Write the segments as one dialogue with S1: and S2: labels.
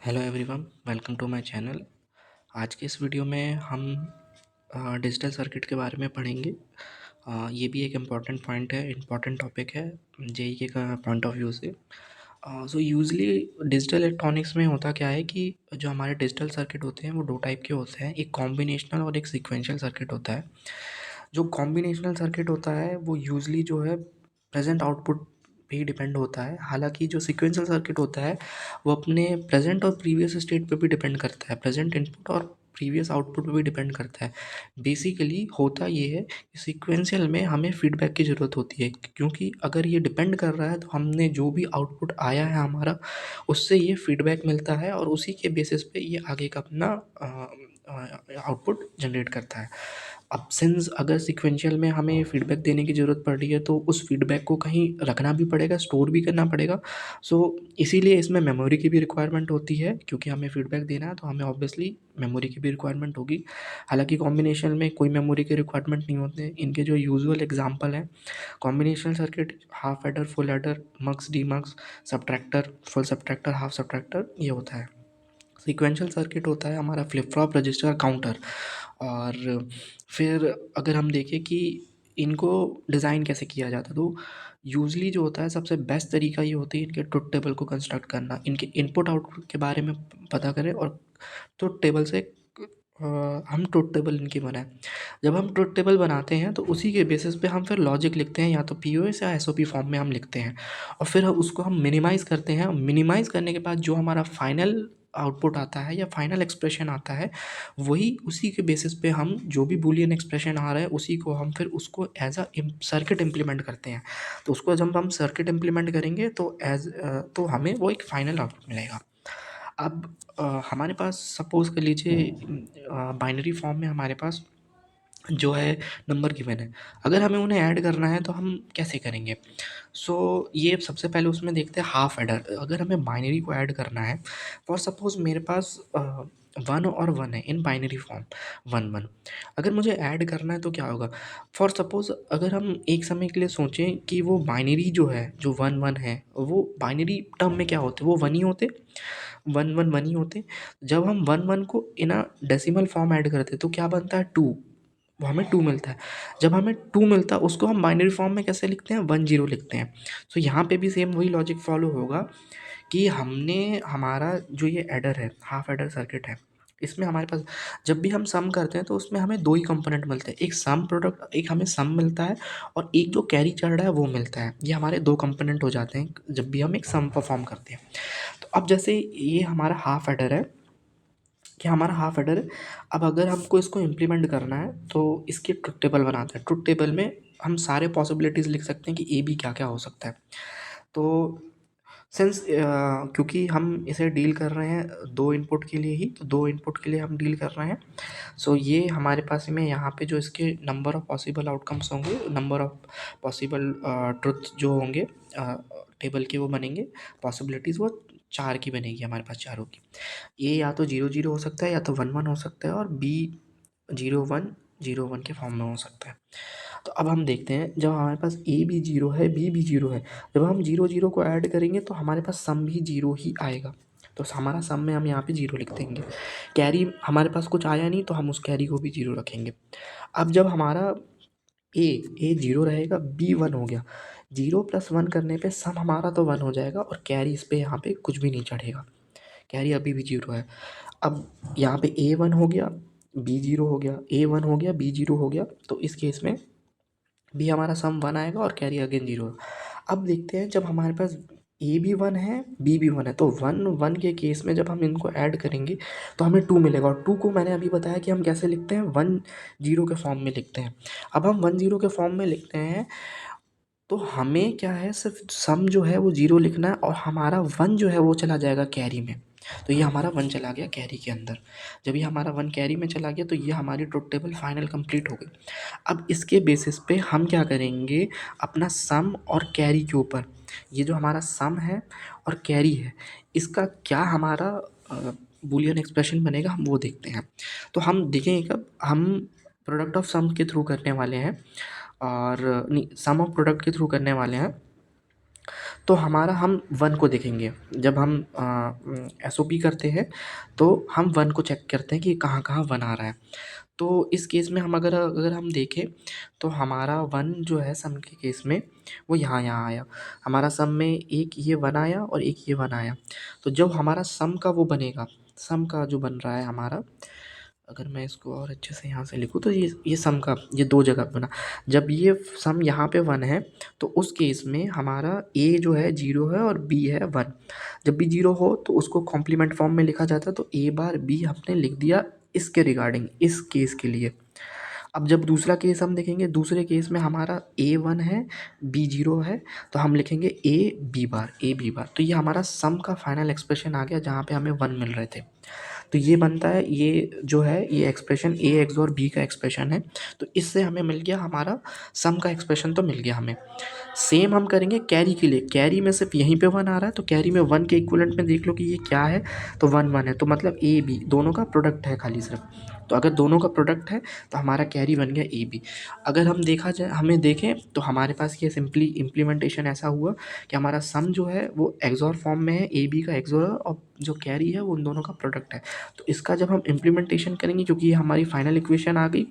S1: Hello everyone, welcome to my channel. आज के इस वीडियो में हम डिजिटल सर्किट के बारे में पढ़ेंगे। ये भी एक इम्पॉर्टेंट पॉइंट है, इम्पॉर्टेंट टॉपिक है जेई के पॉइंट ऑफ व्यू से। सो यूजली डिजिटल इलेक्ट्रॉनिक्स में होता क्या है कि जो हमारे डिजिटल सर्किट होते हैं वो दो टाइप के होते हैं, एक कॉम्बिनेशनल और एक सीक्वेंशियल सर्किट होता है। जो कॉम्बिनेशनल सर्किट होता है वो यूजली जो है प्रेजेंट आउटपुट पे ही डिपेंड होता है। हालांकि जो सीक्वेंशियल सर्किट होता है वो अपने प्रेजेंट और प्रीवियस स्टेट पे भी डिपेंड करता है, प्रेजेंट इनपुट और प्रीवियस आउटपुट पे भी डिपेंड करता है। बेसिकली होता ये है कि सीक्वेंशियल में हमें फीडबैक की ज़रूरत होती है, क्योंकि अगर ये डिपेंड कर रहा है तो हमने जो भी आउटपुट आया है हमारा, उससे ये फीडबैक मिलता है और उसी के बेसिस पे ये आगे का अपना आउटपुट जनरेट करता है। अब सिंस अगर सीक्वेंशियल में हमें फीडबैक देने की ज़रूरत पड़ रही है तो उस फीडबैक को कहीं रखना भी पड़ेगा, स्टोर भी करना पड़ेगा। सो इसीलिए इसमें मेमोरी की भी रिक्वायरमेंट होती है, क्योंकि हमें फीडबैक देना है तो हमें ऑब्वियसली मेमोरी की भी रिक्वायरमेंट होगी। हालांकि कॉम्बिनेशन में कोई मेमोरी की रिक्वायरमेंट नहीं होते। इनके जो यूजुअल एग्जांपल हैं, combinational circuit, half adder, full adder, mux, demux, subtractor, full subtractor, half subtractor, ये होता है। सीक्वेंशियल सर्किट होता है हमारा फ्लिप फ्लॉप, रजिस्टर, काउंटर। और फिर अगर हम देखें कि इनको डिज़ाइन कैसे किया जाता है, तो यूजली जो होता है सबसे बेस्ट तरीका ये होती है इनके ट्रुथ टेबल को कंस्ट्रक्ट करना, इनके इनपुट आउटपुट के बारे में पता करें और ट्रुथ टेबल से हम ट्रुथ टेबल इनकी बनाएं। जब हम ट्रुथ टेबल बनाते हैं तो उसी के बेसिस पे हम फिर लॉजिक लिखते हैं, या तो पीओएस या एसओपी फॉर्म में हम लिखते हैं। और फिर उसको हम मिनिमाइज़ करते हैं। मिनिमाइज़ करने के बाद जो हमारा फाइनल आउटपुट आता है या फाइनल एक्सप्रेशन आता है, वही उसी के बेसिस पे हम जो भी बूलियन एक्सप्रेशन आ रहा है उसी को हम फिर उसको एज अ सर्किट इम्प्लीमेंट करते हैं। तो उसको जब हम सर्किट इम्प्लीमेंट करेंगे तो तो हमें वो एक फाइनल आउटपुट मिलेगा। अब हमारे पास सपोज़ कर लीजिए बाइनरी फॉर्म में हमारे पास जो है नंबर गिवन है। अगर हमें उन्हें ऐड करना है तो हम कैसे करेंगे? ये सबसे पहले उसमें देखते हैं हाफ एडर। अगर हमें बाइनरी को ऐड करना है, फॉर सपोज़ मेरे पास 1 और 1 है इन बाइनरी फॉर्म, 1 1। अगर मुझे ऐड करना है तो क्या होगा? फॉर सपोज़ अगर हम एक समय के लिए सोचें कि वो बाइनरी जो है, जो 1 1 है, वो बाइनरी टर्म में क्या होते? वो 1 ही होते, 1 1 1 ही होते। जब हम 1 1 को इन अ डेसिमल फॉर्म ऐड करते हैं तो क्या बनता है? 2। वो हमें 2 मिलता है। जब हमें 2 मिलता है उसको हम बाइनरी फॉर्म में कैसे लिखते हैं? 1 0 लिखते हैं। सो यहाँ पे भी सेम वही लॉजिक फॉलो होगा कि हमने हमारा जो ये एडर है, हाफ एडर सर्किट है, इसमें हमारे पास जब भी हम सम करते हैं तो उसमें हमें 2 ही कंपोनेंट मिलते हैं। एक सम प्रोडक्ट, एक हमें सम मिलता है और एक जो कैरी चल रहा है वो मिलता है। ये हमारे 2 कंपोनेंट हो जाते हैं जब भी हम एक सम परफ़ॉर्म करते हैं। तो अब जैसे ये हमारा हाफ एडर है, कि हमारा हाफ एडर है। अब अगर हमको इसको इम्प्लीमेंट करना है तो इसकी ट्रुथ टेबल बनाते हैं। ट्रुथ टेबल में हम सारे पॉसिबिलिटीज़ लिख सकते हैं कि ए बी क्या-क्या हो सकता है। तो क्योंकि हम इसे डील कर रहे हैं 2 इनपुट के लिए ही, तो 2 इनपुट के लिए हम डील कर रहे हैं। ये हमारे पास में यहाँ पे जो इसके नंबर ऑफ़ पॉसिबल आउटकम्स होंगे, नंबर ऑफ़ पॉसिबल ट्रुथ जो होंगे टेबल के वो बनेंगे, पॉसिबिलिटीज़ वो 4 की बनेगी हमारे पास, चारों की। ए या तो 0 0 हो सकता है, या तो 1 1 हो सकता है, और बी 0 1 0 1 के फॉर्म में हो सकता है। तो अब हम देखते हैं, जब हमारे पास ए भी 0 है, बी भी 0 है, जब हम 0 0 को ऐड करेंगे तो हमारे पास सम भी 0 ही आएगा। तो हमारा सम में हम यहाँ पे 0 लिख देंगे। कैरी हमारे पास कुछ आया नहीं तो हम उस कैरी को भी 0 रखेंगे। अब जब हमारा ए 0 रहेगा, बी 1 हो गया, 0 + 1 करने पे सम हमारा तो 1 हो जाएगा और कैरी इस पे यहाँ पे कुछ भी नहीं चढ़ेगा। कैरी अभी भी 0 है। अब यहाँ पे ए 1 हो गया, बी 0 हो गया, ए 1 हो गया, बी 0 हो गया, तो इस केस में भी हमारा सम 1 आएगा और कैरी अगेन 0। अब देखते हैं, जब हमारे पास ए भी 1 है, बी भी 1 है, तो 1 1 के केस में जब हम इनको ऐड करेंगे तो हमें 2 मिलेगा, और 2 को मैंने अभी बताया कि हम कैसे लिखते हैं, 1 0 के फॉर्म में लिखते हैं। अब हम 1 0 के फॉर्म में लिखते हैं तो हमें क्या है, सिर्फ सम जो है वो 0 लिखना है और हमारा 1 जो है वो चला जाएगा कैरी में। तो ये हमारा 1 चला गया कैरी के अंदर। जब ये हमारा 1 कैरी में चला गया तो ये हमारी ट्रुथ टेबल फाइनल कंप्लीट हो गई। अब इसके बेसिस पे हम क्या करेंगे, अपना सम और कैरी के ऊपर, ये जो हमारा सम है और कैरी है, इसका क्या हमारा बूलियन एक्सप्रेशन बनेगा, हम वो देखते हैं। तो हम देखेंगे कब हम प्रोडक्ट ऑफ सम के थ्रू करने वाले हैं, और नहीं, सम ऑफ प्रोडक्ट के थ्रू करने वाले हैं। तो हमारा हम वन को देखेंगे। जब हम एसओपी करते हैं तो हम वन को चेक करते हैं कि कहाँ कहाँ वन आ रहा है। तो इस केस में हम अगर अगर हम देखें तो हमारा वन जो है सम के केस में वो यहाँ यहाँ आया। हमारा सम में एक ये वन आया और एक ये वन आया। तो जब हमारा सम का वो बनेगा, सम का जो बन रहा है हमारा, अगर मैं इसको और अच्छे से यहाँ से लिखूँ तो ये सम का ये दो जगह बना। जब ये सम यहाँ पे वन है तो उस केस में हमारा ए जो है जीरो है और बी है वन। जब भी जीरो हो तो उसको कॉम्प्लीमेंट फॉर्म में लिखा जाता है। तो ए बार बी हमने लिख दिया इसके रिगार्डिंग, इस केस के लिए। अब जब दूसरा केस हम देखेंगे, दूसरे केस में हमारा ए वन है, बी जीरो है, तो हम लिखेंगे ए बी बार। तो ये हमारा सम का फाइनल एक्सप्रेशन आ गया जहाँ पे हमें वन मिल रहे थे। तो ये बनता है, ये जो है ये एक्सप्रेशन ए एक्स और बी का एक्सप्रेशन है। तो इससे हमें मिल गया हमारा सम का एक्सप्रेशन, तो मिल गया हमें। सेम हम करेंगे कैरी के लिए। कैरी में सिर्फ यहीं पे वन आ रहा है तो कैरी में वन के इक्विवेलेंट में देख लो कि ये क्या है, तो वन वन है। तो मतलब ए बी दोनों का प्रोडक्ट है खाली सिर्फ। तो अगर दोनों का प्रोडक्ट है तो हमारा कैरी बन गया ए बी। अगर हम देखा जाए, हमें देखें तो हमारे पास ये सिंपली इम्प्लीमेंटेशन ऐसा हुआ कि हमारा सम जो है वो एक्सॉर फॉर्म में है, ए बी का एक्सॉर, और जो कैरी है वो उन दोनों का प्रोडक्ट है। तो इसका जब हम इम्प्लीमेंटेशन करेंगे, क्योंकि ये हमारी फाइनल इक्वेशन आ गई,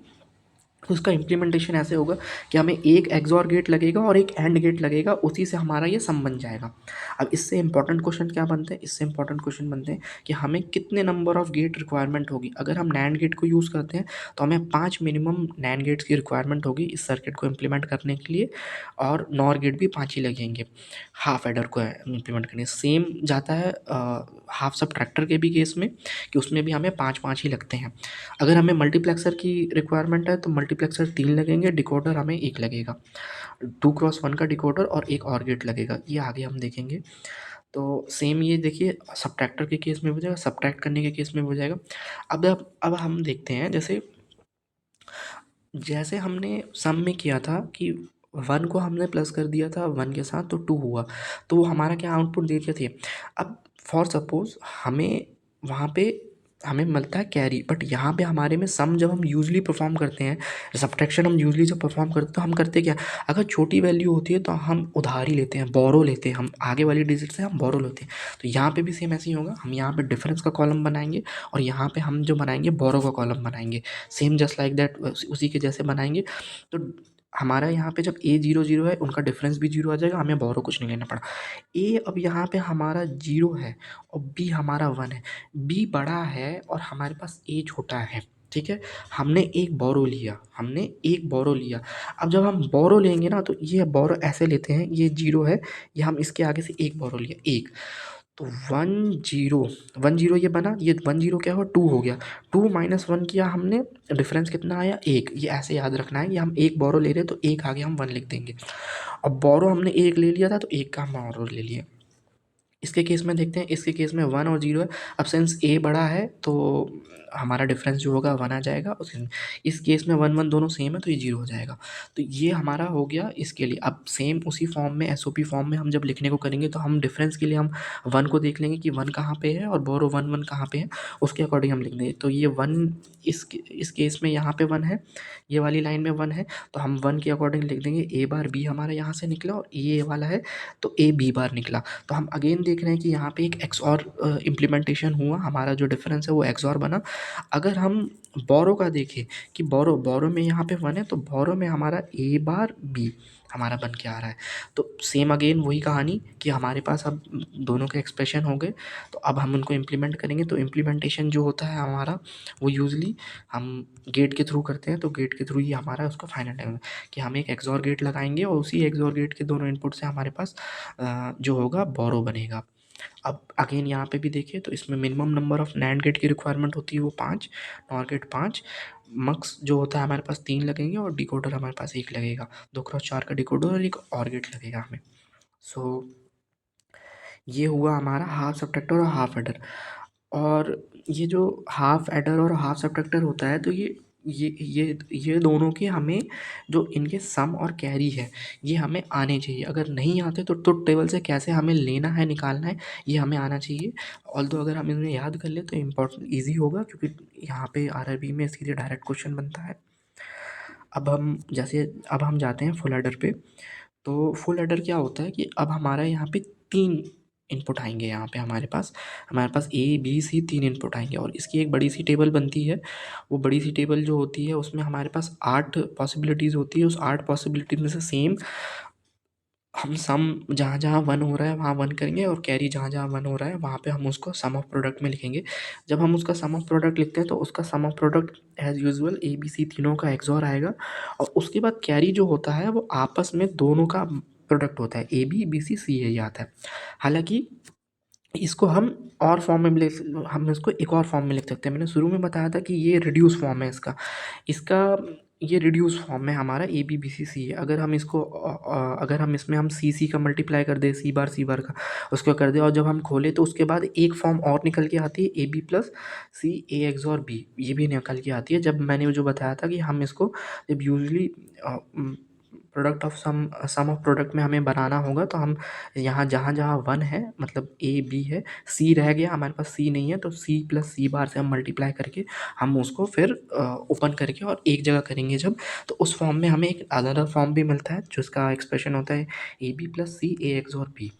S1: तो उसका इम्प्लीमेंटेशन ऐसे होगा कि हमें एक एक्सॉर गेट लगेगा और एक एंड गेट लगेगा, उसी से हमारा ये सम बन जाएगा। अब इससे इंपॉर्टेंट क्वेश्चन क्या बनते हैं, इससे इंपॉर्टेंट क्वेश्चन बनते हैं कि हमें कितने नंबर ऑफ गेट रिक्वायरमेंट होगी। अगर हम नैंड गेट को यूज़ करते हैं तो हमें 5 मिनिमम नैंड गेट्स की रिक्वायरमेंट होगी इस सर्किट को इम्प्लीमेंट करने के लिए, और नॉर गेट भी 5 ही लगेंगे हाफ एडर को इम्प्लीमेंट करने। सेम जाता है हाफ सब्ट्रैक्टर के भी केस में, कि उसमें भी हमें 5 ही लगते हैं। अगर हमें मल्टीप्लेक्सर की रिक्वायरमेंट है तो मल्टीप्लेक्सर 3 लगेंगे, डिकोडर हमें 1 लगेगा, 2x1 का डिकोडर और एक और गेट लगेगा, ये आगे हम देखेंगे। तो सेम ये देखिए सब्ट्रैक्टर के केस में हो जाएगा, सब्ट्रैक्ट करने के केस में हो जाएगा। अब हम देखते हैं, जैसे जैसे हमने सम में किया था कि वन को हमने प्लस कर दिया था वन के साथ तो टू हुआ, तो वो हमारा क्या आउटपुट दे रहे थे। अब फॉर सपोज हमें वहाँ पे हमें मिलता है कैरी, बट यहाँ पे हमारे में सम जब हम यूजली परफॉर्म करते हैं, सब्ट्रैक्शन हम यूजली जब परफॉर्म करते हैं तो हम करते क्या, अगर छोटी वैल्यू होती है तो हम उधारी लेते हैं, बोरो लेते हैं, हम आगे वाली डिजिट से हम बोरो लेते हैं। तो यहाँ पे भी सेम ऐसे ही होगा, हम यहाँ पे डिफरेंस का कॉलम बनाएंगे और यहाँ पे हम जो बनाएंगे बोरो का कॉलम बनाएंगे, सेम जस्ट लाइक दैट, उसी के जैसे बनाएंगे। तो हमारा यहाँ पे जब ए जीरो जीरो है उनका डिफरेंस भी जीरो आ जाएगा, हमें बोरो कुछ नहीं लेना पड़ा। ए अब यहाँ पे हमारा जीरो है और बी हमारा वन है, बी बड़ा है और हमारे पास ए छोटा है, ठीक है। हमने एक बोरो लिया, हमने एक बोरो लिया। अब जब हम बोरो लेंगे ना तो ये बोरो ऐसे लेते हैं, ये जीरो है, ये हम इसके आगे से एक बोरो लिया, एक, तो वन जीरो, वन जीरो ये बना, ये वन जीरो क्या हुआ, टू हो गया, टू माइनस वन किया हमने, डिफरेंस कितना आया, एक। ये ऐसे याद रखना है कि हम एक बोरो ले रहे हैं तो एक आगे हम वन लिख देंगे। अब बोरो हमने एक ले लिया था तो एक का हम बोरो ले लिया। इसके केस में देखते हैं, इसके केस में वन और जीरो है। अब सिंस ए बड़ा है तो हमारा डिफरेंस जो होगा वन आ जाएगा उसमें। इस केस में वन वन दोनों सेम है तो ये जीरो हो जाएगा। तो ये हमारा हो गया इसके लिए। अब सेम उसी फॉर्म में एसओपी फॉर्म में हम जब लिखने को करेंगे तो हम डिफरेंस के लिए हम वन को देख लेंगे कि वन कहाँ पे है और बोरो वन वन कहाँ पे है, उसके अकॉर्डिंग हम लिख देंगे। तो ये वन इस केस में यहाँ पे वन है, ये वाली लाइन में वन है, तो हम वन के अकॉर्डिंग लिख देंगे ए बार बी हमारा यहाँ से निकला और ये वाला है तो ए बी बार निकला। तो हम अगेन देख रहे हैं कि यहाँ पे एक एक्सऑर इम्प्लीमेंटेशन हुआ, हमारा जो डिफरेंस है वो एक्सऑर बना। अगर हम बोरो का देखें कि बोरो बोरो में यहाँ पे वन है तो बोरो में हमारा ए बार बी हमारा बन के आ रहा है। तो सेम अगेन वही कहानी कि हमारे पास अब दोनों के एक्सप्रेशन हो गए, तो अब हम उनको इम्प्लीमेंट करेंगे। तो इम्प्लीमेंटेशन जो होता है हमारा वो यूजली हम गेट के थ्रू करते हैं, तो गेट के थ्रू ही हमारा उसका फाइनल टाइम कि हम एक एक्सऑर गेट लगाएंगे और उसी एक्सऑर गेट के दोनों इनपुट से हमारे पास जो होगा बोरो बनेगा। अब अगेन यहाँ पे भी देखिए तो इसमें minimum number of NAND gate की रिक्वायरमेंट होती है वो 5, नॉर गेट 5, मक्स जो होता है हमारे पास 3 लगेंगे और डिकोडर हमारे पास 1 लगेगा, 2x4 का डिकोडर और एक और गेट लगेगा हमें। सो ये हुआ हमारा हाफ सब्ट्रैक्टर और हाफ एडर। और ये जो हाफ एडर और हाफ सब्ट्रैक्टर होता है तो ये दोनों के हमें जो इनके सम और कैरी है ये हमें आने चाहिए। अगर नहीं आते तो ट्रुथ टेबल से कैसे हमें लेना है निकालना है ये हमें आना चाहिए। ऑल्दो अगर हम इन्हें याद कर ले तो इम्पोर्टेंट ईजी होगा, क्योंकि यहाँ पे आरआरबी में सीधे डायरेक्ट क्वेश्चन बनता है। अब हम जाते हैं फुल एडर पे। तो फुल एडर क्या होता है कि अब हमारा यहाँ पे 3 इनपुट आएँगे, यहाँ पे हमारे पास ए, बी, सी 3 इनपुट आएँगे और इसकी एक बड़ी सी टेबल बनती है। वो बड़ी सी टेबल जो होती है उसमें हमारे पास 8 पॉसिबिलिटीज़ होती है। उस 8 पॉसिबिलिटी में से सेम हम सम जहाँ-जहाँ 1 हो रहा है वहाँ 1 करेंगे और कैरी जहाँ-जहाँ 1 हो रहा है वहाँ पे हम उसको सम ऑफ प्रोडक्ट में लिखेंगे। जब हम उसका सम ऑफ प्रोडक्ट लिखते हैं तो उसका sum of product as usual A, B, C तीनों का एक्सऑर आएगा और उसके बाद कैरी जो होता है वो आपस में दोनों का प्रोडक्ट होता है। ए, बी, बी, सी, सी यही आता है। हालाँकि इसको हम इसको एक और फॉर्म में लिख सकते हैं। मैंने शुरू में बताया था कि ये रिड्यूस फॉर्म है इसका। इसका ये रिड्यूस फॉर्म में हमारा ए, बी, बी, सी, सी है। अगर हम इसमें सी का मल्टीप्लाई कर दें, सी बार का उसको कर दें और जब हम खोलें तो उसके बाद एक फॉर्म और निकल के आती है A B plus C A XOR B, ये भी निकल के आती है। जब मैंने जो बताया था कि हम इसको जब usually product of sum of product में हमें बनाना होगा तो हम यहाँ जहाँ-जहाँ 1 है मतलब ए, बी है, सी रह गया हमारे पास सी नहीं है तो सी प्लस सी बार से हम मल्टीप्लाई करके हम उसको फिर ओपन करके और एक जगह करेंगे जब, तो उस फॉर्म में हमें एक अनदर फॉर्म भी मिलता है जिसका एक्सप्रेशन होता है A B plus C A XOR B.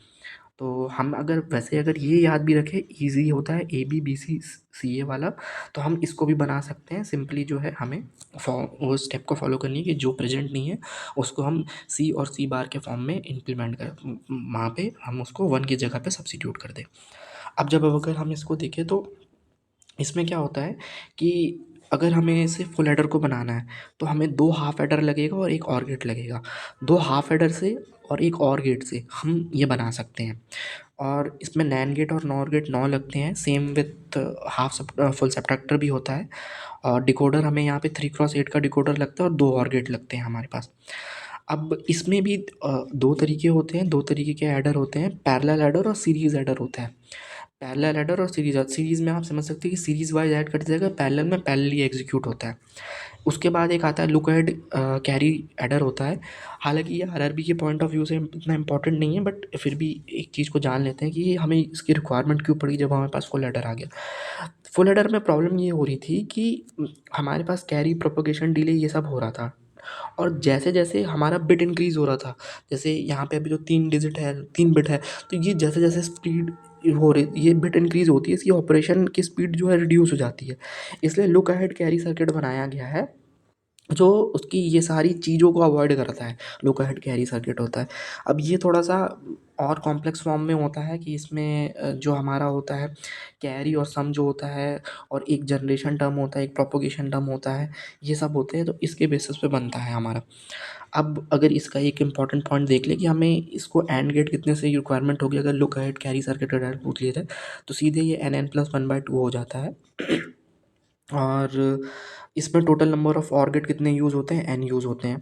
S1: तो हम अगर ये याद भी रखें ईज़ी होता है ए बी बी सी सी ए वाला, तो हम इसको भी बना सकते हैं। सिंपली जो है हमें वो स्टेप को फॉलो करनी है कि जो प्रेजेंट नहीं है उसको हम सी और सी बार के फॉर्म में इम्प्लीमेंट कर वहाँ पे हम उसको 1 की जगह पे सब्स्टिट्यूट कर दें। अब अगर हम इसको देखें तो इसमें क्या होता है कि अगर हमें इसे फुल हेडर को बनाना है तो हमें 2 हाफ हेडर लगेगा और एक और गेट लगेगा। 2 हाफ हेडर से और एक और गेट से हम ये बना सकते हैं और इसमें नैंड गेट और नॉर गेट 9 लगते हैं, सेम विथ फुल सब्ट्रैक्टर भी होता है और डिकोडर हमें यहाँ पे 3x8 का डिकोडर लगता है और 2 और गेट लगते हैं हमारे पास। अब इसमें भी 2 तरीके होते हैं, 2 तरीके के एडर होते हैं, पैरेलल एडर और सीरीज़ एडर होता है। पैरेलल एडर और सीरीज़ में आप समझ सकते हैं कि सीरीज़ वाइज़ ऐड कट जाएगा, पैरेलल में पैरेलली एग्जीक्यूट होता है। उसके बाद एक आता है लुक अहेड कैरी एडर होता है। हालाँकि ये आरआरबी के पॉइंट ऑफ व्यू से इतना इम्पोर्टेंट नहीं है बट फिर भी एक चीज़ को जान लेते हैं कि ये हमें इसकी रिक्वायरमेंट क्यों पड़ी जब हमारे पास फुल एडर आ गया। फुल एडर में प्रॉब्लम ये हो रही थी कि हमारे पास कैरी प्रोपेगेशन डिले ये सब हो रहा था और जैसे-जैसे हमारा बिट इंक्रीज़ हो रहा था, जैसे यहाँ पे अभी जो 3 डिजिट है 3 बिट है, तो ये जैसे-जैसे स्पीड हो रही ये बिट इंक्रीज़ होती है, इसकी ऑपरेशन की स्पीड जो है रिड्यूस हो जाती है। इसलिए लुक अहेड कैरी सर्किट बनाया गया है, जो उसकी ये सारी चीज़ों को अवॉइड करता है, लुक अहेड कैरी सर्किट होता है। अब ये थोड़ा-सा और कॉम्प्लेक्स फॉर्म में होता है कि इसमें जो हमारा होता है कैरी और सम जो होता है और एक जनरेशन टर्म होता है, एक प्रोपेगेशन टर्म होता है, ये सब होते हैं तो इसके बेसिस पे बनता है हमारा। अब अगर इसका एक इम्पॉर्टेंट पॉइंट देख लें कि हमें इसको एंड गेट कितने से रिक्वायरमेंट होगी अगर लुक अहेड कैरी सर्किट का डायरेक्ट पूछ लिया जाए, तो सीधे ये एन प्लस 1/2 हो जाता है। और इसमें total number of OR gate कितने यूज़ होते हैं? एन यूज़ होते हैं।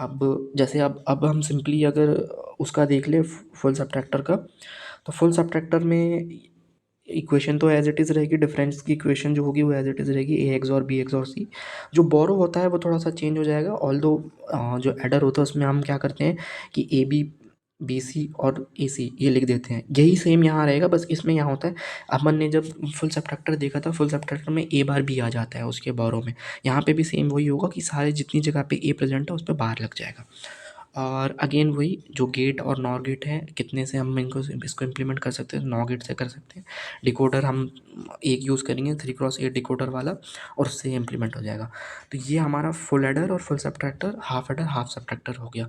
S1: अब हम सिंपली अगर उसका देख लें फुल सब्ट्रैक्टर का, तो फुल सब्ट्रैक्टर में इक्वेशन तो एज़ इट इज़ रहेगी, डिफरेंस की इक्वेशन जो होगी वो एज़ इट इज़ रहेगी ए एक्सॉर बी एक्सॉर सी। जो बोरो होता है वो थोड़ा-सा चेंज हो जाएगा ऑल्दो जो एडर होता है उसमें हम क्या करते हैं कि ए बी, बी सी और ए सी ये लिख देते हैं। यही सेम यहाँ रहेगा बस इसमें यहाँ होता है अपन ने जब फुल सब्ट्रैक्टर देखा था, फुल सब्ट्रैक्टर में ए बार बी आ जाता है उसके बोरो में। यहाँ पे भी सेम वही होगा कि सारे जितनी जगह पे ए प्रेज़ेंट है उस पे बार लग जाएगा। और अगेन वही जो गेट और नॉर गेट है कितने से हम इसको इम्प्लीमेंट कर सकते हैं, 9 गेट से कर सकते हैं। डिकोडर हम एक यूज़ करेंगे 3x8 डिकोडर वाला और उससे इम्प्लीमेंट हो जाएगा। तो ये हमारा फुल एडर और full subtractor, half adder half subtractor हो गया।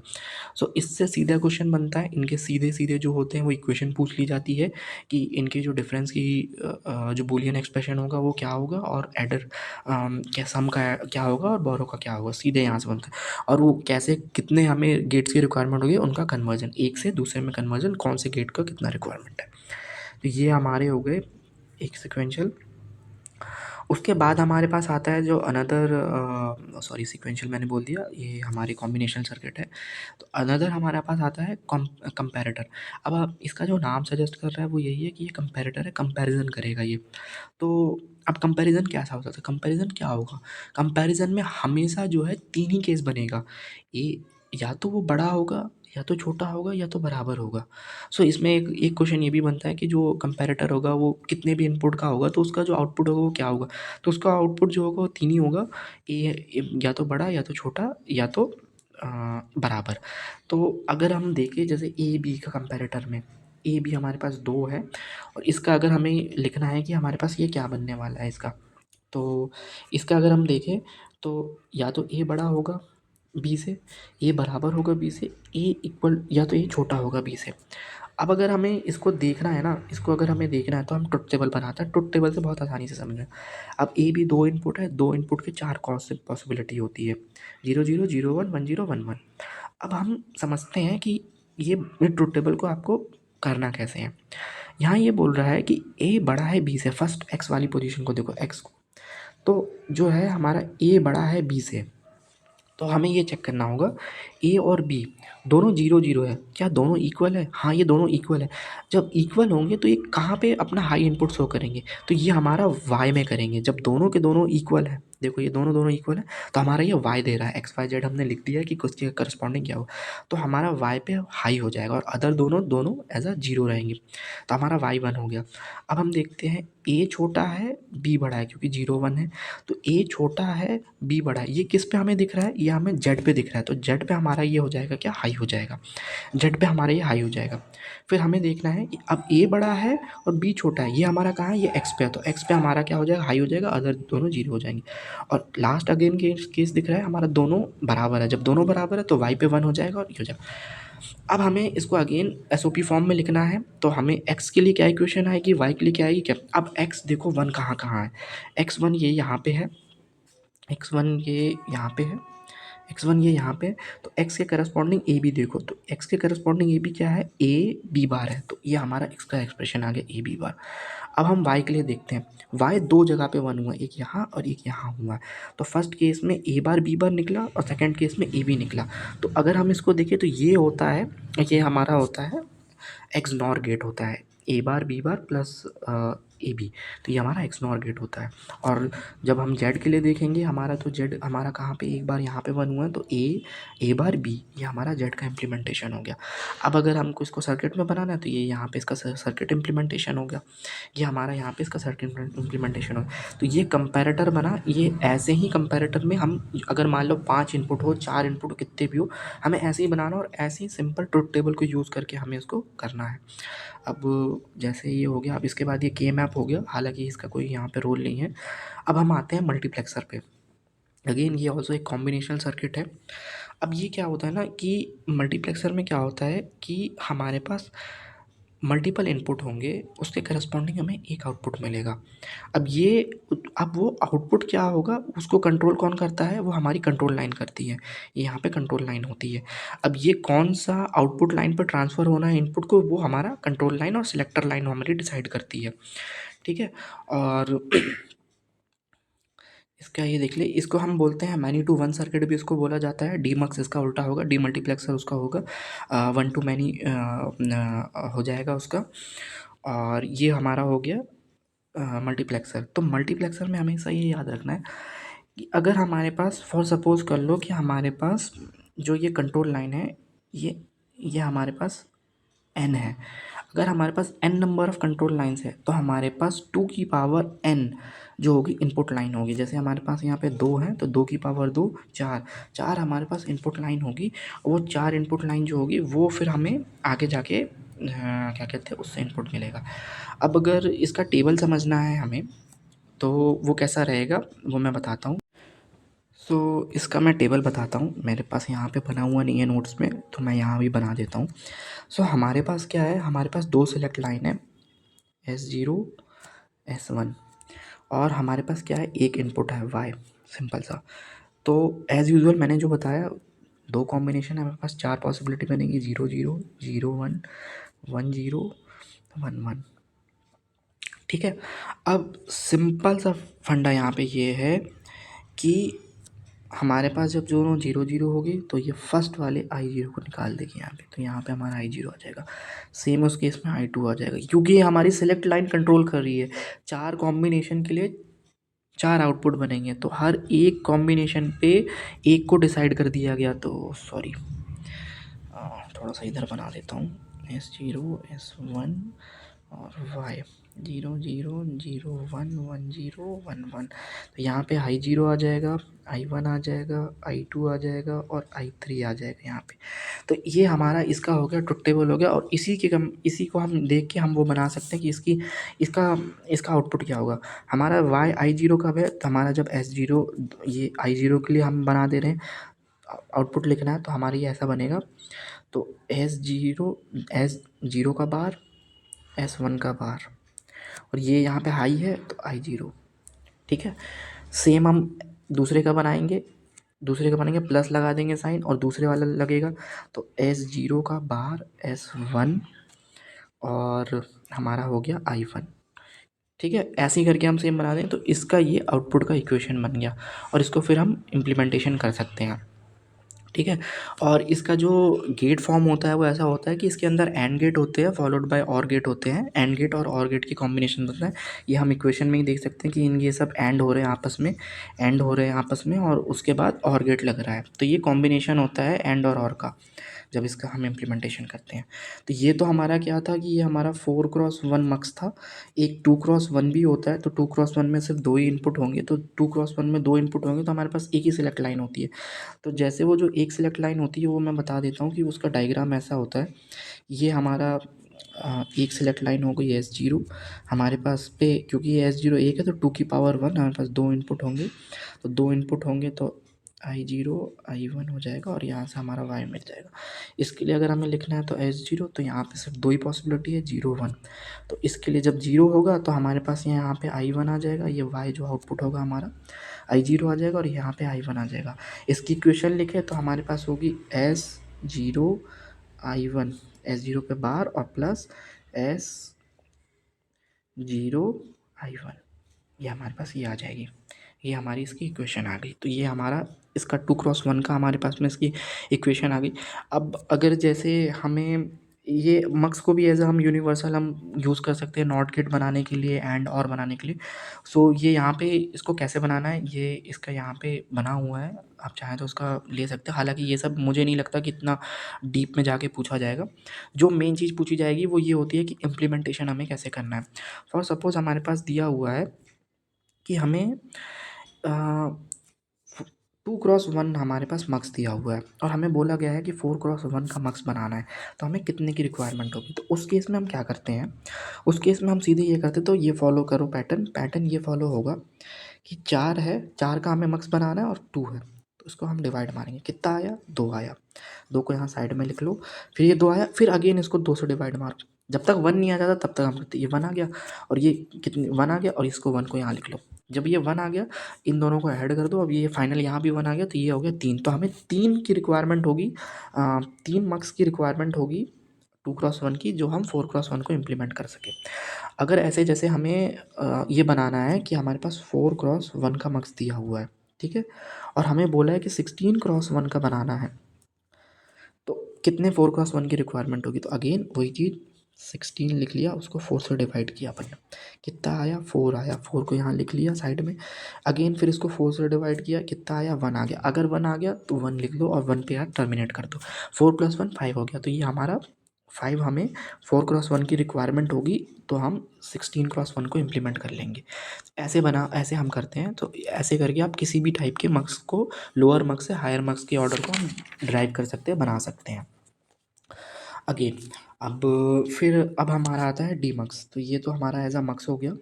S1: सो इससे सीधा क्वेश्चन बनता है, इनके सीधे-सीधे जो होते हैं वो इक्वेशन पूछ ली जाती है कि इनके जो डिफरेंस की जो बूलियन एक्सप्रेशन होगा वो क्या होगा और एडर क्या सम का क्या होगा और बोरो का क्या होगा, सीधे यहाँ से बनता है। और वो कैसे कितने हमें गेट्स की रिक्वायरमेंट होगी उनका कन्वर्जन, एक से दूसरे में कन्वर्जन कौन से गेट का कितना रिक्वायरमेंट है। तो ये हमारे हो गए एक सीक्वेंशियल। उसके बाद हमारे पास आता है जो अनदर सॉरी सीक्वेंशियल मैंने बोल दिया, ये हमारी कॉम्बिनेशनल सर्किट है। तो अनदर हमारे पास आता है कंपैरेटर। अब आप इसका जो नाम सजेस्ट कर रहा है वो यही है कि ये कंपैरेटर है, कंपैरिजन करेगा ये। तो अब कंपैरिजन कैसा हो सकता है? कंपैरिजन क्या होगा? कंपैरिजन में हमेशा जो है 3 ही केस बनेगा। ये या तो वो बड़ा होगा, या तो छोटा होगा, या तो बराबर होगा। सो इसमें एक एक क्वेश्चन ये भी बनता है कि जो कंपैरेटर होगा वो कितने भी इनपुट का होगा तो उसका जो आउटपुट होगा वो क्या होगा? तो उसका आउटपुट जो होगा वो 3 ही होगा। या तो बड़ा, या तो छोटा, या तो बराबर। तो अगर हम देखें जैसे ए बी का कंपैरेटर में, ए बी हमारे पास 2 है और इसका अगर हमें लिखना है कि हमारे पास ये क्या बनने वाला है इसका, तो इसका अगर हम देखें तो या तो ए बड़ा होगा बी से, ए बराबर होगा बी से, ए इक्वल या तो ए छोटा होगा बी से। अब अगर हमें इसको देखना है ना, इसको अगर हमें देखना है तो हम ट्रुथ टेबल बनाते हैं, ट्रुथ टेबल से बहुत आसानी से समझ में। अब ए बी 2 इनपुट है, 2 इनपुट के 4 पॉसिबिलिटी होती है, 0 0 0 1 1 0 1 1। अब हम समझते हैं कि ये ट्रुथ टेबल को आपको करना कैसे है। यहाँ ये बोल रहा है कि ए बड़ा है बी से, फर्स्ट एक्स वाली पोजीशन को देखो, एक्स को, तो जो है हमारा ए बड़ा है बी से, तो हमें ये चेक करना होगा ए और बी दोनों 0 0 है, क्या दोनों इक्वल है? हाँ, ये दोनों इक्वल है। जब इक्वल होंगे तो ये कहाँ पे अपना हाई इनपुट शो करेंगे? तो ये हमारा वाई में करेंगे। जब दोनों के दोनों इक्वल है, देखो ये दोनों इक्वल है, तो हमारा ये वाई दे रहा है, एक्स वाई जेड हमने लिख दिया है कि उसके करस्पॉन्डिंग क्या हो, तो हमारा वाई पे हाई हो जाएगा और अदर दोनों एज अ 0 रहेंगे, तो हमारा वाई 1 हो गया। अब हम देखते हैं ए छोटा है बी बड़ा है, क्योंकि 0 1 है, तो ए छोटा है बी बड़ा है, ये किस पे हमें दिख रहा है? ये हमें जेड पे दिख रहा है, तो जेड पे हमारा ये हो जाएगा क्या? हाई हो जाएगा। जेड पे हमारा ये हाई हो जाएगा। फिर हमें देखना है कि अब ए बड़ा है और बी छोटा है, ये हमारा कहाँ है? ये एक्स पे है, तो एक्स पे हमारा क्या हो जाएगा? हाई हो जाएगा, अदर दोनों 0 हो जाएंगे। और लास्ट अगेन केस दिख रहा है हमारा दोनों बराबर है, जब दोनों बराबर है तो वाई पे 1 हो जाएगा और ये हो जाएगा। अब हमें इसको अगेन एसओपी फॉर्म में लिखना है, तो हमें एक्स के लिए क्या इक्वेशन आएगी, वाई के लिए क्या आएगी क्या? अब एक्स देखो 1 कहाँ कहाँ है, x1 ये यहाँ पे है, x1 ये यहाँ पे है, x1 ये यहाँ पे है, तो x के करस्पॉन्डिंग ए बी देखो, तो x के करस्पॉन्डिंग ए बी क्या है? ए बी बार है, तो ये हमारा x का एक्सप्रेशन आ गया ए बी बार। अब हम y के लिए देखते हैं, y 2 जगह पे 1 हुआ है, एक यहाँ और एक यहाँ हुआ है, तो फर्स्ट केस में ए बार बी बार निकला और सेकंड केस में ए बी निकला। तो अगर हम इसको देखें तो ये होता है, ये हमारा होता है एक्स नॉर गेट होता है, A bar B bar plus A B, तो ये हमारा एक्स नॉर गेट होता है। और जब हम जेड के लिए देखेंगे हमारा, तो जेड हमारा कहाँ पे, एक बार यहाँ पे 1 हुआ है, तो ए बार बी, ये हमारा जेड का इम्प्लीमेंटेशन हो गया। अब अगर हमको इसको सर्किट में बनाना है तो ये यहाँ पे इसका सर्किट इम्प्लीमेंटेशन हो गया, ये हमारा यहाँ पे इसका सर्किट इम्प्लीमेंटेशन हो गया। तो ये कंपैरेटर बना, ये ऐसे ही कंपैरेटर में हम अगर मान लो 5 इनपुट हो, 4 इनपुट कितने भी हो, हमें ऐसे ही बनाना और ऐसे ही सिंपल ट्रुथ टेबल को यूज़ करके हमें इसको करना है। अब जैसे ये हो गया, अब इसके बाद ये के मैप हो गया, हालांकि इसका कोई यहाँ पे रोल नहीं है। अब हम आते हैं मल्टीप्लेक्सर पे। अगेन ये ऑल्सो एक कॉम्बिनेशनल सर्किट है। अब ये क्या होता है ना कि मल्टीप्लेक्सर में क्या होता है कि हमारे पास मल्टीपल इनपुट होंगे, उसके करस्पॉन्डिंग हमें एक आउटपुट मिलेगा। अब वो आउटपुट क्या होगा, उसको कंट्रोल कौन करता है? वो हमारी कंट्रोल लाइन करती है, ये यहाँ पे कंट्रोल लाइन होती है। अब ये कौन सा आउटपुट लाइन पर ट्रांसफ़र होना है इनपुट को, वो हमारा कंट्रोल लाइन और सिलेक्टर लाइन हमारी डिसाइड करती है, ठीक है। और इसका ये देख ले, इसको हम बोलते हैं मैनी टू वन सर्किट भी इसको बोला जाता है, डीमक्स इसका उल्टा होगा, डीमल्टीप्लेक्सर उसका होगा, 1 to मैनी हो जाएगा उसका। और ये हमारा हो गया मल्टीप्लेक्सर। तो मल्टीप्लेक्सर में हमेशा ये याद रखना है कि अगर हमारे पास, फॉर सपोज़ कर लो कि हमारे पास जो ये कंट्रोल लाइन है, ये हमारे पास n है। अगर हमारे पास n number of control lines है तो हमारे पास 2 की पावर n जो होगी इनपुट लाइन होगी। जैसे हमारे पास यहाँ पे 2 हैं तो 2 की पावर 2 4 हमारे पास इनपुट लाइन होगी। वो 4 इनपुट लाइन जो होगी वो फिर हमें आगे जाके क्या कहते हैं, उससे इनपुट मिलेगा। अब अगर इसका टेबल समझना है हमें तो वो कैसा रहेगा वो मैं बताता हूँ। सो इसका मैं टेबल बताता हूँ, मेरे पास यहाँ पे बना हुआ नहीं है नोट्स में, तो मैं यहाँ भी बना देता हूँ। सो हमारे पास क्या है, हमारे पास 2 सिलेक्ट लाइन है, S0 S1, और हमारे पास क्या है, एक इनपुट है Y, सिंपल सा। तो एज़ यूजुअल मैंने जो बताया, 2 कॉम्बिनेशन है हमारे पास, 4 पॉसिबिलिटी बनेगी, 0 0 0 1 1 0 1 1, ठीक है। अब सिंपल सा फंडा यहाँ पे ये है कि हमारे पास जब दोनों 0 0 होगी तो ये फर्स्ट वाले I0 को निकाल देगी यहाँ पे, तो यहाँ पे हमारा I0 आ जाएगा। सेम उस केस में I2 आ जाएगा, क्योंकि ये हमारी सिलेक्ट लाइन कंट्रोल कर रही है। 4 कॉम्बिनेशन के लिए 4 आउटपुट बनेंगे, तो हर एक कॉम्बिनेशन पे एक को डिसाइड कर दिया गया। तो सॉरी, थोड़ा सा इधर बना देता हूँ, S0 S1 और Y। 0 0 0 1 1 0 1 1। तो यहाँ पे I0 आ जाएगा, I1 आ जाएगा, I2 आ जाएगा और I3 आ जाएगा यहाँ पे। तो ये हमारा इसका हो गया, ट्रुथ टेबल हो गया। और इसी को हम देख के हम वो बना सकते हैं कि इसका इसका आउटपुट क्या होगा। हमारा I0 कब है, तो हमारा जब S0, ये I0 के लिए हम बना दे रहे हैं, आउटपुट लिखना है, तो हमारा ये ऐसा बनेगा। तो S0 का बार, S1 का बार, और ये यहाँ पे हाई है तो I0। ठीक है, सेम हम दूसरे का बनाएंगे, प्लस लगा देंगे साइन, और दूसरे वाला लगेगा तो S0 का बार, S1, और हमारा हो गया I1। ठीक है, ऐसे ही करके हम सेम बना दें तो इसका ये आउटपुट का इक्वेशन बन गया, और इसको फिर हम इम्प्लीमेंटेशन कर सकते हैं। ठीक है, और इसका जो गेट फॉर्म होता है वो ऐसा होता है कि इसके अंदर एंड गेट होते हैं फॉलोड बाय और गेट होते हैं। एंड गेट और गेट की कॉम्बिनेशन होता है। ये हम इक्वेशन में ही देख सकते हैं कि ये सब एंड हो रहे हैं आपस में, और उसके बाद और गेट लग रहा है। तो ये कॉम्बिनेशन होता है एंड और का, जब इसका हम इम्प्लीमेंटेशन करते हैं। तो ये तो हमारा क्या था कि ये हमारा 4x1 मक्स था। एक 2x1 भी होता है, तो 2x1 में सिर्फ 2 ही इनपुट होंगे। तो 2x1 में 2 इनपुट होंगे तो हमारे पास एक ही सिलेक्ट लाइन होती है। तो जैसे वो जो एक सिलेक्ट लाइन होती है वो मैं बता देता हूँ कि उसका डायग्राम ऐसा होता है। ये हमारा एक सिलेक्ट लाइन हो गई S0 हमारे पास पे, क्योंकि ये S0 एक है तो 2 की पावर 1 हमारे पास 2 इनपुट होंगे। तो 2 इनपुट होंगे तो I0 I1 हो जाएगा, और यहाँ से हमारा Y मिल जाएगा। इसके लिए अगर हमें लिखना है तो S0, तो यहाँ पे सिर्फ 2 ही पॉसिबिलिटी है, 0 1। तो इसके लिए जब 0 होगा तो हमारे पास यहाँ पे I1 आ जाएगा, ये Y जो आउटपुट होगा हमारा I0 आ जाएगा, और यहाँ पे I1 आ जाएगा। इसकी इक्वेशन लिखे तो हमारे पास होगी S0 I1, S0 पे बार और प्लस S0 I1, ये हमारे पास ये आ जाएगी। ये हमारी इसकी इक्वेशन आ गई। तो ये हमारा इसका 2x1 का हमारे पास में इसकी इक्वेशन आ गई। अब अगर जैसे हमें ये मक्स को भी एज हम यूनिवर्सल हम यूज़ कर सकते हैं नॉट गेट बनाने के लिए, एंड और बनाने के लिए। सो ये यहाँ पे इसको कैसे बनाना है, ये इसका यहाँ पे बना हुआ है, आप चाहें तो उसका ले सकते हैं। हालांकि ये सब मुझे नहीं लगता कि इतना डीप में जाके पूछा जाएगा। जो मेन चीज़ पूछी जाएगी वो ये होती है कि इम्प्लीमेंटेशन हमें कैसे करना है। फॉर सपोज़ हमारे पास दिया हुआ है कि हमें 2x1 हमारे पास मक्स दिया हुआ है, और हमें बोला गया है कि 4x1 का मक्स बनाना है। तो हमें कितने की रिक्वायरमेंट होगी। तो उस केस में हम क्या करते हैं, उस केस में हम सीधे ये करते, तो ये फॉलो करो पैटर्न ये फॉलो होगा कि 4 है, 4 का हमें मक्स बनाना है, और 2 है तो इसको हम डिवाइड मारेंगे। कितना आया, 2 आया, 2 को यहाँ साइड में लिख लो। फिर ये 2 आया, फिर अगेन इसको 2 से डिवाइड मारो। जब तक 1 नहीं आ जाता तब तक हम करते, ये 1 आ गया, और ये कितने 1 आ गया, और इसको 1 को यहाँ लिख लो। जब ये 1 आ गया, इन दोनों को ऐड कर दो। अब ये फाइनल यहाँ भी 1 आ गया, तो ये हो गया 3। तो हमें 3 की रिक्वायरमेंट होगी, 3 मार्क्स की रिक्वायरमेंट होगी 2x1 की, जो हम 4x1 को इम्प्लीमेंट कर सकें। अगर ऐसे जैसे हमें ये बनाना है कि हमारे पास 4x1 का मार्क्स दिया हुआ है, ठीक है, और हमें बोला है कि 16x1 का बनाना है, तो कितने 4x1 की रिक्वायरमेंट होगी। तो अगेन वही चीज़, 16 लिख लिया, उसको 4 से डिवाइड किया अपन ने, कितना आया, 4 आया, 4 को यहाँ लिख लिया साइड में। अगेन फिर इसको 4 से डिवाइड किया, कितना आया, 1 आ गया। अगर 1 आ गया तो 1 लिख लो, और 1 पे यार टर्मिनेट कर दो। 4 + 1 5 हो गया। तो ये हमारा 5 हमें 4x1 की रिक्वायरमेंट होगी, तो हम 16x1 को इम्प्लीमेंट कर लेंगे। ऐसे हम करते हैं। तो ऐसे करके आप किसी भी टाइप के मार्क्स को, लोअर मार्क्स से हायर मार्क्स के ऑर्डर को हम ड्राइव कर सकते हैं, बना सकते हैं। अगेन अब हमारा आता है डी मार्क्स। तो ये तो हमारा एज अ मार्क्स हो गया।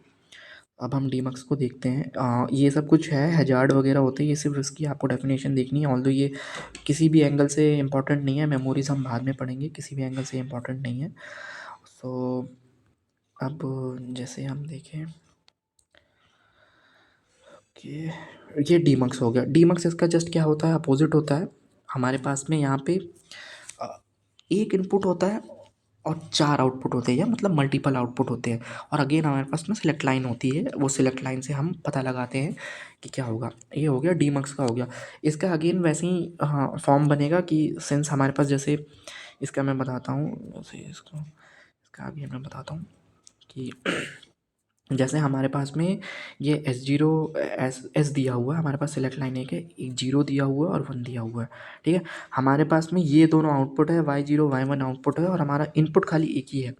S1: अब हम डी मार्क्स को देखते हैं। ये सब कुछ है, हैजार्ड वगैरह होते हैं, ये सिर्फ इसकी आपको डेफिनेशन देखनी है। ऑल्दो ये किसी भी एंगल से इम्पोर्टेंट नहीं है, मेमोरीज हम बाद में पढ़ेंगे, किसी भी एंगल से इम्पोर्टेंट नहीं है। सो अब जैसे हम देखें कि ये डी मार्क्स हो गया। डी मार्क्स इसका जस्ट क्या होता है, अपोजिट होता है। हमारे पास में यहाँ पे एक इनपुट होता है और 4 आउटपुट होते हैं, या मतलब मल्टीपल आउटपुट होते हैं। और अगेन हमारे पास में सिलेक्ट लाइन होती है, वो सिलेक्ट लाइन से हम पता लगाते हैं कि क्या होगा। ये हो गया डी मार्क्स का हो गया। इसका अगेन वैसे ही फॉर्म बनेगा कि सिंस हमारे पास जैसे इसका मैं बताता हूँ, जैसे इसका आगे मैं बताता हूँ कि जैसे हमारे पास में ये S0 एस दिया हुआ है, हमारे पास सिलेक्ट लाइन एक 0 दिया हुआ है और 1 दिया हुआ है, ठीक है। हमारे पास में ये दोनों आउटपुट है, Y0 Y1 आउटपुट है और हमारा इनपुट खाली एक ही है।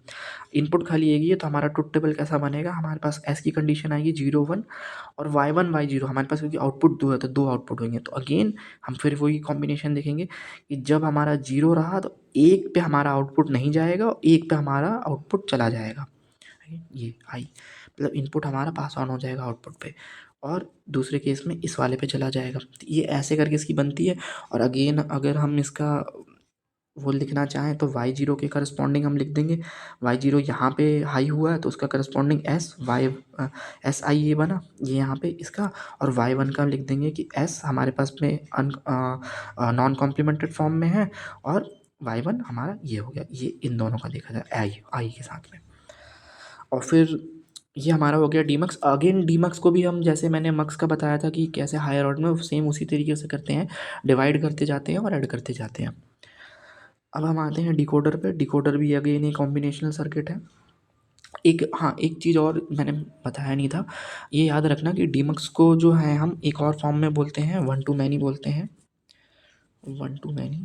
S1: इनपुट खाली एक ही है, तो हमारा ट्रुथ टेबल कैसा बनेगा, हमारे पास S की कंडीशन आएगी 0 1 और Y1 Y0 हमारे पास, क्योंकि आउटपुट दो है तो दो आउटपुट होंगे। तो अगेन हम फिर वही कॉम्बिनेशन देखेंगे कि जब हमारा 0 रहा तो एक पे हमारा आउटपुट नहीं जाएगा और एक पे हमारा आउटपुट चला जाएगा। ये आई मतलब इनपुट हमारा पास ऑन हो जाएगा आउटपुट पे, और दूसरे केस में इस वाले पे चला जाएगा। तो ये ऐसे करके इसकी बनती है। और अगेन अगर हम इसका वो लिखना चाहें तो Y0 के करस्पॉन्डिंग हम लिख देंगे, Y0 यहाँ पे हाई हुआ है तो उसका करस्पॉन्डिंग एस आई ये बना ये यहाँ पे इसका, और Y1 का हम लिख देंगे कि S हमारे पास में नॉन कॉम्प्लीमेंटेड फॉर्म में है, और Y1 हमारा ये हो गया। ये इन दोनों का देखा जाए आई के साथ में। और फिर ये हमारा हो गया डीमक्स। अगेन डीमक्स को भी हम, जैसे मैंने मक्स का बताया था कि कैसे हायर ऑर्डर में, सेम उसी तरीके से करते हैं, डिवाइड करते जाते हैं और ऐड करते जाते हैं। अब हम आते हैं डिकोडर पे। डिकोडर भी अगेन एक कॉम्बिनेशनल सर्किट है। एक चीज़ और मैंने बताया नहीं था, ये याद रखना कि डीमक्स को जो है हम एक और फॉर्म में बोलते हैं, वन टू मैनी बोलते हैं, वन टू मैनी।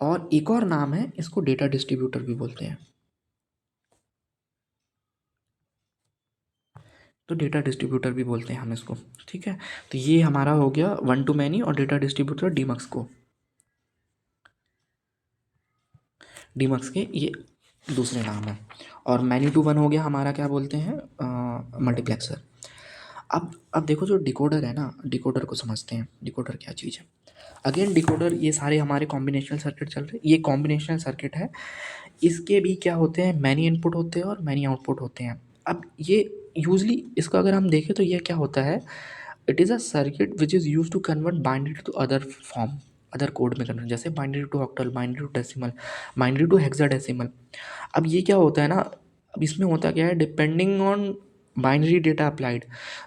S1: और एक और नाम है, इसको डेटा डिस्ट्रीब्यूटर भी बोलते हैं। तो डेटा डिस्ट्रीब्यूटर भी बोलते हैं हम इसको, ठीक है। तो ये हमारा हो गया वन टू मैनी और डेटा डिस्ट्रीब्यूटर डीमक्स को, डीमक्स के ये दूसरे नाम है। और मैनी टू वन हो गया हमारा, क्या बोलते हैं, मल्टीप्लेक्सर। अब देखो जो डिकोडर है ना, डिकोडर को समझते हैं, डिकोडर क्या चीज़ है। अगेन डिकोडर, ये सारे हमारे कॉम्बिनेशनल सर्किट चल रहे हैं, ये कॉम्बिनेशनल सर्किट है। इसके भी क्या होते हैं, मैनी इनपुट होते हैं और मैनी आउटपुट होते हैं। अब ये यूजली इसको अगर हम देखें तो ये क्या होता है, it is a circuit which is use to convert binary to other form, other code में कन्वर्ट, जैसे binary to octal, binary to decimal, binary to hexadecimal. अब ये क्या होता है ना, अब इसमें होता क्या है, depending on binary data applied,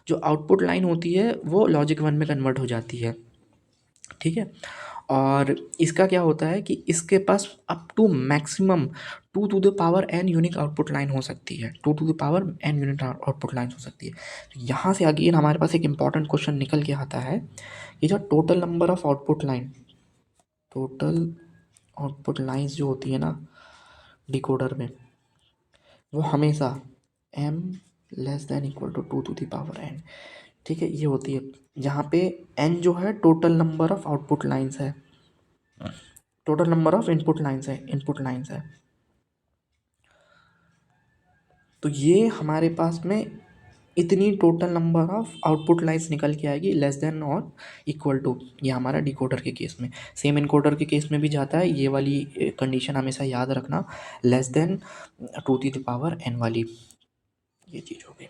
S1: जो आउटपुट लाइन होती है वो लॉजिक वन में कन्वर्ट हो जाती है, ठीक है। और इसका क्या होता है कि इसके पास up to maximum 2 to the power n unique output line हो सकती है, 2 to the power n unit output line हो सकती है। तो यहाँ से अगेन हमारे पास एक इंपॉर्टेंट क्वेश्चन निकल के आता है कि जो total number of output line, total output lines जो होती है ना डिकोडर में, वो हमेशा m less than equal to 2 to the power n, ठीक है, ये होती है। जहाँ पे n जो है total number of output lines है, total number of input lines है, इनपुट लाइन्स है। तो ये हमारे पास में इतनी total number of output lines निकल के आएगी, लेस देन और इक्वल टू। ये हमारा डिकोडर के केस में, सेम इनकोडर के केस में भी जाता है, ये वाली कंडीशन हमेशा याद रखना, less than 2 to the power n वाली, ये चीज़ हो गई।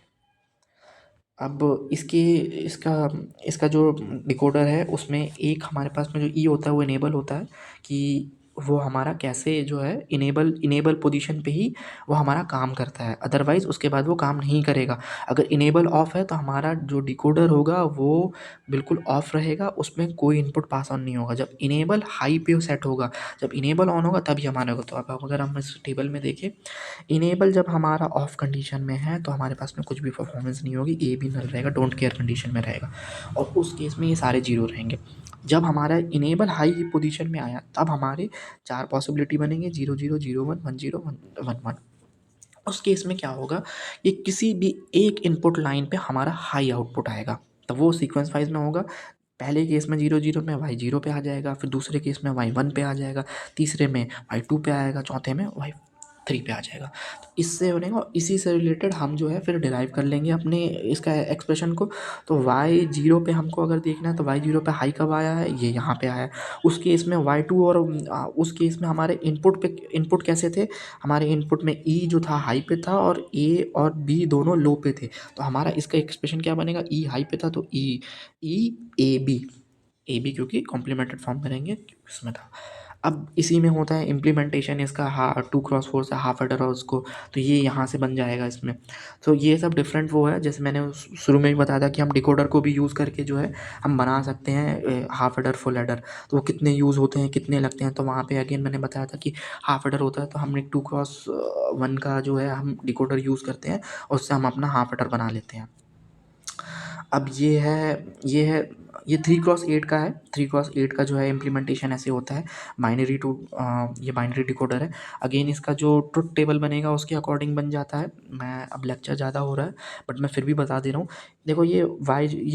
S1: अब इसका इसका जो डिकोडर है उसमें एक हमारे पास में जो ई होता है वो इनेबल होता है, कि वो हमारा कैसे जो है इनेबल पोजीशन पे ही वो हमारा काम करता है, अदरवाइज़ उसके बाद वो काम नहीं करेगा। अगर इनेबल ऑफ है तो हमारा जो डिकोडर होगा वो बिल्कुल ऑफ रहेगा, उसमें कोई इनपुट पास ऑन नहीं होगा। जब इनेबल हाई पे सेट होगा, जब इनेबल ऑन होगा तभी हमारा होगा। तो अब अगर हम इस टेबल में देखें, इनेबल जब हमारा ऑफ कंडीशन में है तो हमारे पास में कुछ भी परफॉर्मेंस नहीं होगी, ए भी नल रहेगा, डोंट केयर कंडीशन में रहेगा, और उस केस में ये सारे जीरो रहेंगे। जब हमारा इनेबल हाई पोजीशन में आया तब हमारे 4 पॉसिबिलिटी बनेंगे, 0 0 0 1 1 0 1 1 1। उस केस में क्या होगा, ये किसी भी एक इनपुट लाइन पे हमारा हाई आउटपुट आएगा, तो वो सीक्वेंस वाइज में होगा। पहले केस में 0 0 में Y0 पे आ जाएगा, फिर दूसरे केस में Y1 पे आ जाएगा, तीसरे में Y2 पे आएगा, चौथे में Y3 पे आ जाएगा। तो इससे बनेगा, और इसी से रिलेटेड हम जो है फिर डिराइव कर लेंगे अपने इसका एक्सप्रेशन को। तो Y0 पे हमको अगर देखना है तो Y0 पे हाई कब आया है, ये यहाँ पे आया है। उस केस में Y2 और उस केस में हमारे इनपुट कैसे थे, हमारे इनपुट में E जो था हाई पे था और A और B दोनों लो पे थे। तो हमारा इसका एक्सप्रेशन क्या बनेगा, E हाई पे था तो E ए बी क्योंकि कॉम्प्लीमेंटेड फॉर्म में रहेंगे, इसमें था। अब इसी में होता है इम्प्लीमेंटेशन इसका, 2x4 से हाफ एडर और उसको, तो ये यहाँ से बन जाएगा इसमें। तो ये सब डिफरेंट वो है, जैसे मैंने शुरू में ही बताया था कि हम डिकोडर को भी यूज़ करके जो है हम बना सकते हैं हाफ एडर फुल एडर। तो वो कितने यूज़ होते हैं, कितने लगते हैं, तो वहाँ पे अगेन मैंने बताया था कि हाफ एडर होता है तो हमने 2x1 का जो है हम डिकोडर यूज़ करते हैं और उससे हम अपना हाफ एडर बना लेते हैं। अब ये है ये 3x8 का है। 3x8 का जो है इम्प्लीमेंटेशन ऐसे होता है। ये बाइनरी डिकोडर है। अगेन इसका जो ट्रुथ टेबल बनेगा उसके अकॉर्डिंग बन जाता है। मैं अब लेक्चर ज़्यादा हो रहा है बट मैं फिर भी बता दे रहा हूँ। देखो ये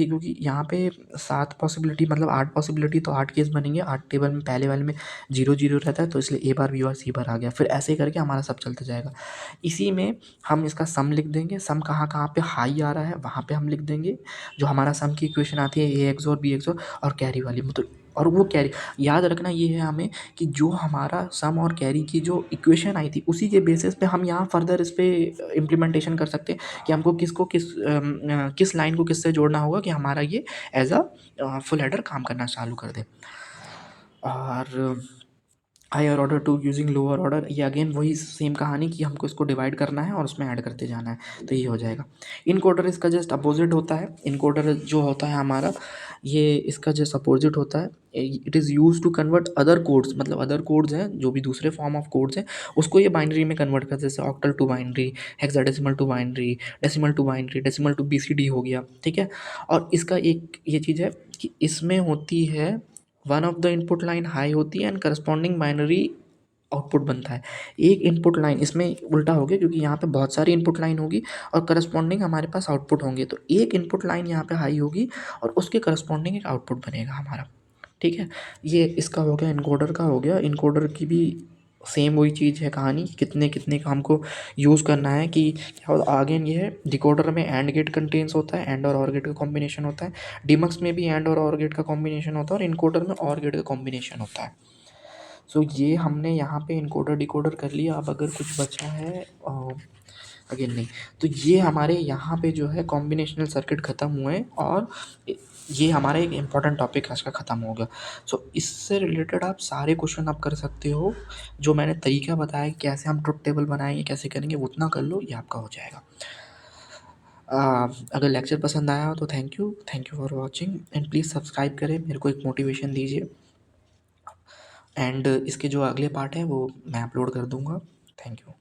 S1: क्योंकि यहाँ पे 7 पॉसिबिलिटी मतलब 8 पॉसिबिलिटी, तो 8 केस बनेंगे। 8 टेबल में पहले वाले में 0 0 रहता है, तो इसलिए ए बार बी बार सी बार आ गया। फिर ऐसे करके हमारा सब चलता जाएगा। इसी में हम इसका सम लिख देंगे। सम कहाँ कहाँ पे हाई आ रहा है वहाँ पे हम लिख देंगे। जो हमारा सम की इक्वेशन आती है ए एक्स और बी एक्स और कैरी वाली, मतलब और वो कैरी याद रखना ये है हमें कि जो हमारा सम और कैरी की जो इक्वेशन आई थी उसी के बेसिस पे हम यहाँ फर्दर इस पे इम्प्लीमेंटेशन कर सकते हैं कि हमको किस लाइन को किससे जोड़ना होगा कि हमारा ये एज अ फुल हेडर काम करना चालू कर दे। और higher order to using lower order, ये अगेन वही सेम कहानी कि हमको इसको डिवाइड करना है और उसमें ऐड करते जाना है, तो ये हो जाएगा। इनकोडर इसका जस्ट अपोजिट होता है। इनकोडर जो होता है हमारा, ये इसका जस्ट अपोजिट होता है। It is use to convert other codes, मतलब अदर कोड्स हैं जो भी दूसरे फॉर्म ऑफ कोड्स हैं उसको ये बाइनरी में कन्वर्ट करते हैं। जैसे octal to binary, hexadecimal to binary, decimal to binary, decimal to BCD हो गया, ठीक है। और इसका एक ये चीज़ है कि इसमें होती है one of the input line high होती है एंड करस्पॉन्डिंग बाइनरी आउटपुट बनता है। एक इनपुट लाइन इसमें उल्टा हो गया क्योंकि यहाँ पे बहुत सारी इनपुट लाइन होगी और करस्पॉन्डिंग हमारे पास आउटपुट होंगे, तो एक इनपुट लाइन यहाँ पे हाई होगी और उसके करस्पॉन्डिंग एक आउटपुट बनेगा हमारा, ठीक है। ये इसका हो गया, इनकोडर का हो गया। इनकोडर की भी सेम वही चीज़ है कहानी, कितने कितने का हमको यूज़ करना है कि क्या होता। आगे ये है डिकोडर में एंड गेट कंटेंस होता है, एंड और गेट का कॉम्बिनेशन होता है। डिमक्स में भी एंड और गेट का कॉम्बिनेशन होता है और इनकोडर में और गेट का कॉम्बिनेशन होता है। सो ये हमने यहाँ पे इनकोडर डिकोडर कर लिया। अब अगर कुछ बचा है अगेन नहीं, तो ये हमारे यहाँ पे जो है कॉम्बिनेशनल सर्किट ख़त्म हुए और ये हमारा एक इम्पॉर्टेंट टॉपिक आज का ख़त्म हो गया। सो इससे रिलेटेड आप सारे क्वेश्चन आप कर सकते हो। जो मैंने तरीका बताया कि कैसे हम ट्रुथ टेबल बनाएंगे, कैसे करेंगे, वो उतना कर लो, ये आपका हो जाएगा। अगर लेक्चर पसंद आया हो तो thank you for watching and please subscribe करें, मेरे को एक मोटिवेशन दीजिए। एंड इसके जो अगले पार्ट हैं वो मैं अपलोड कर दूँगा। Thank you.